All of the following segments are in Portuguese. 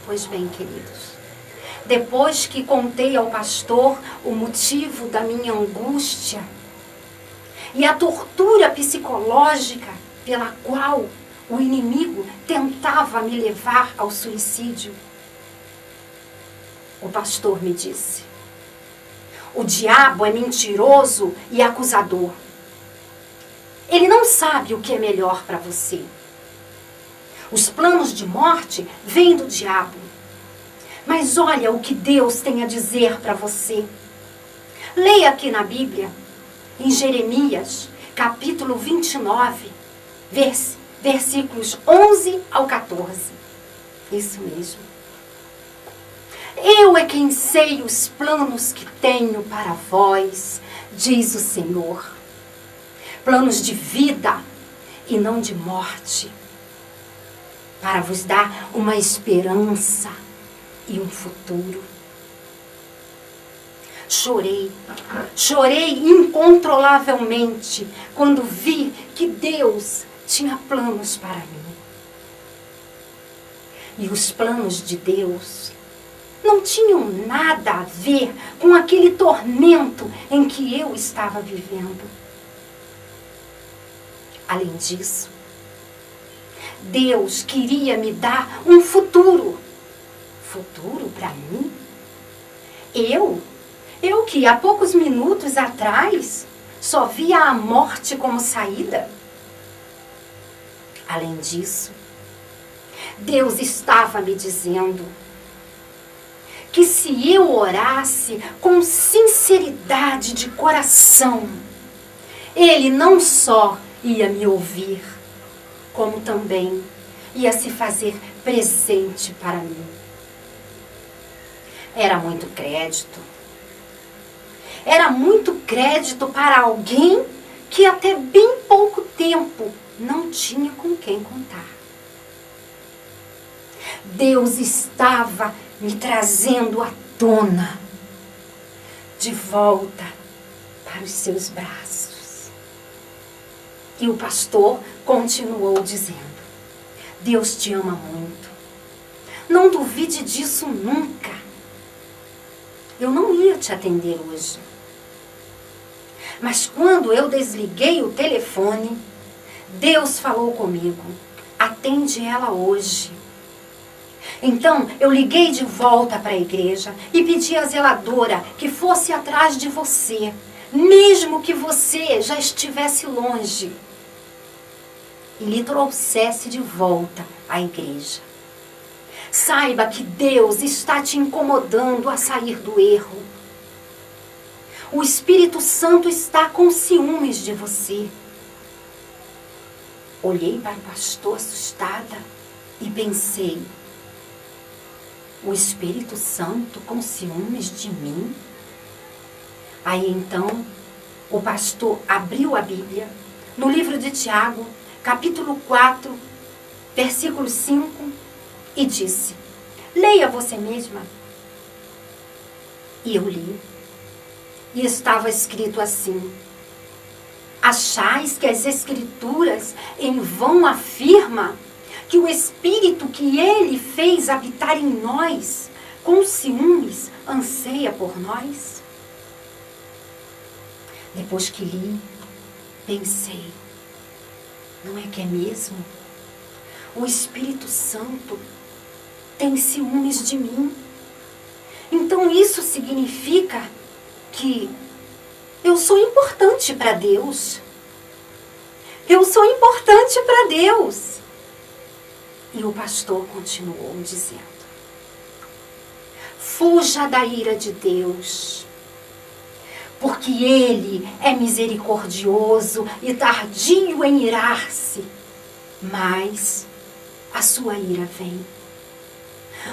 Pois bem, queridos, depois que contei ao pastor o motivo da minha angústia e a tortura psicológica pela qual o inimigo tentava me levar ao suicídio, o pastor me disse: o diabo é mentiroso e acusador. Ele não sabe o que é melhor para você. Os planos de morte vêm do diabo. Mas olha o que Deus tem a dizer para você. Leia aqui na Bíblia, em Jeremias, capítulo 29, versículos 11 ao 14. Isso mesmo. Eu é quem sei os planos que tenho para vós, diz o Senhor. Planos de vida e não de morte, para vos dar uma esperança e um futuro. Chorei incontrolavelmente quando vi que Deus tinha planos para mim. E os planos de Deus não tinham nada a ver com aquele tormento em que eu estava vivendo. Além disso, Deus queria me dar um futuro. Futuro para mim? Eu que há poucos minutos atrás só via a morte como saída. Além disso, Deus estava me dizendo que se eu orasse com sinceridade de coração, Ele não só ia me ouvir, como também ia se fazer presente para mim. Era muito crédito. Era muito crédito para alguém que até bem pouco tempo não tinha com quem contar. Deus estava me trazendo à tona, de volta para os seus braços. E o pastor continuou dizendo: Deus te ama muito. Não duvide disso nunca. Eu não ia te atender hoje. Mas quando eu desliguei o telefone, Deus falou comigo: atende ela hoje. Então eu liguei de volta para a igreja e pedi à zeladora que fosse atrás de você, mesmo que você já estivesse longe, e lhe trouxesse de volta à igreja. Saiba que Deus está te incomodando a sair do erro. O Espírito Santo está com ciúmes de você. Olhei para o pastor assustada e pensei: o Espírito Santo com ciúmes de mim? Aí então o pastor abriu a Bíblia no livro de Tiago, capítulo 4, versículo 5, e disse: leia você mesma. E eu li. E estava escrito assim: achais que as Escrituras em vão afirma que o Espírito que Ele fez habitar em nós, com ciúmes, anseia por nós? Depois que li, pensei: não é que é mesmo? O Espírito Santo tem ciúmes de mim. Então isso significa que eu sou importante para Deus. Eu sou importante para Deus. E o pastor continuou dizendo: fuja da ira de Deus, porque Ele é misericordioso e tardio em irar-se, mas a sua ira vem.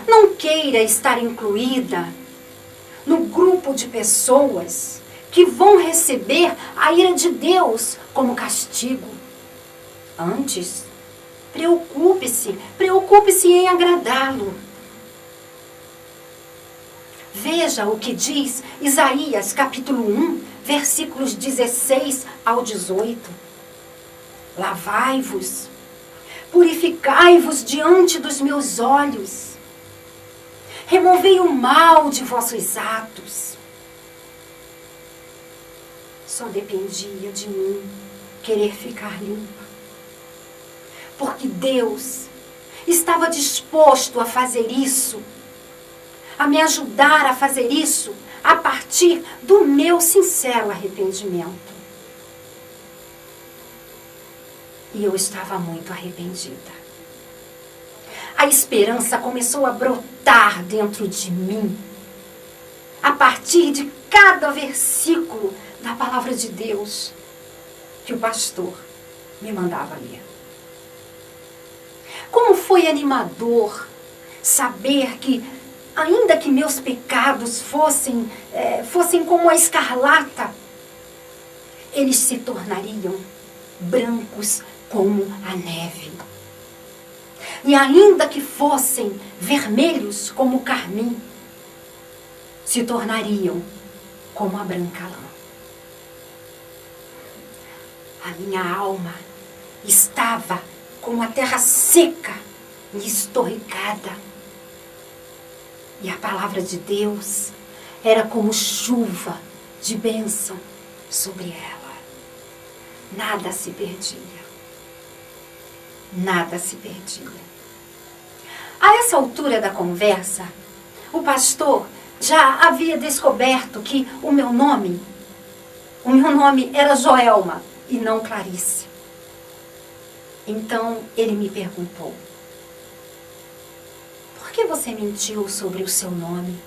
Não queira estar incluída no grupo de pessoas que vão receber a ira de Deus como castigo. Antes, preocupe-se em agradá-lo. Veja o que diz Isaías, capítulo 1, versículos 16 ao 18. Lavai-vos, purificai-vos diante dos meus olhos. Removei o mal de vossos atos. Só dependia de mim querer ficar limpa. Porque Deus estava disposto a fazer isso, a me ajudar a fazer isso, a partir do meu sincero arrependimento. E eu estava muito arrependida. A esperança começou a brotar dentro de mim, a partir de cada versículo da palavra de Deus que o pastor me mandava ler. Como foi animador saber que, ainda que meus pecados fossem como a escarlata, eles se tornariam brancos como a neve. E ainda que fossem vermelhos como o carmim, se tornariam como a branca lã. A minha alma estava como a terra seca e estorricada. E a palavra de Deus era como chuva de bênção sobre ela. Nada se perdia. Nada se perdia. A essa altura da conversa, o pastor já havia descoberto que o meu nome era Joelma e não Clarice. Então ele me perguntou: por que você mentiu sobre o seu nome?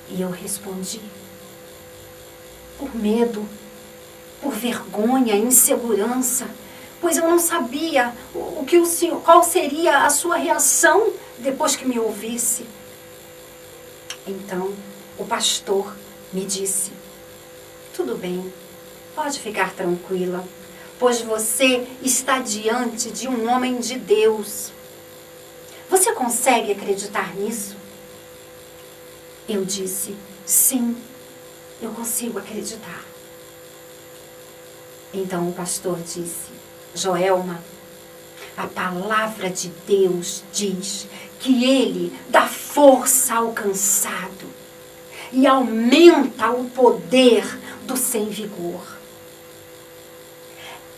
E eu respondi: por medo, por vergonha, insegurança, pois eu não sabia qual seria a sua reação depois que me ouvisse. Então o pastor me disse: tudo bem, pode ficar tranquila, pois você está diante de um homem de Deus. Você consegue acreditar nisso? Eu disse: sim, eu consigo acreditar. Então o pastor disse: Joelma, a palavra de Deus diz que Ele dá força ao cansado e aumenta o poder do sem vigor.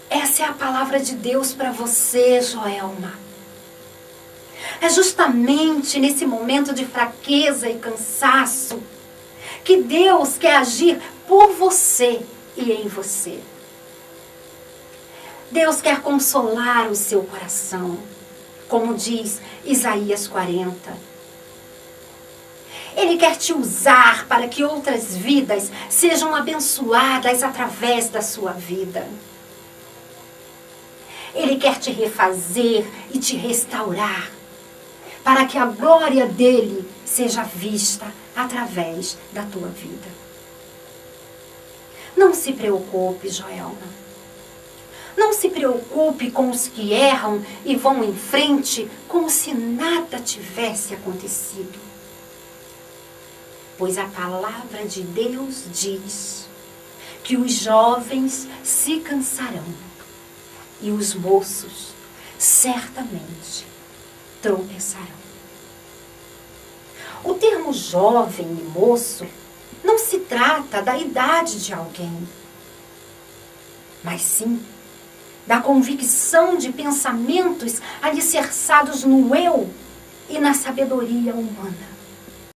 Essa é a palavra de Deus para você, Joelma. É justamente nesse momento de fraqueza e cansaço que Deus quer agir por você e em você. Deus quer consolar o seu coração, como diz Isaías 40. Ele quer te usar para que outras vidas sejam abençoadas através da sua vida. Ele quer te refazer e te restaurar, para que a glória dele seja vista através da tua vida. Não se preocupe, Joelma. Não se preocupe com os que erram e vão em frente como se nada tivesse acontecido. Pois a palavra de Deus diz que os jovens se cansarão e os moços certamente tropeçarão. O termo jovem e moço não se trata da idade de alguém, mas sim da convicção de pensamentos alicerçados no eu e na sabedoria humana.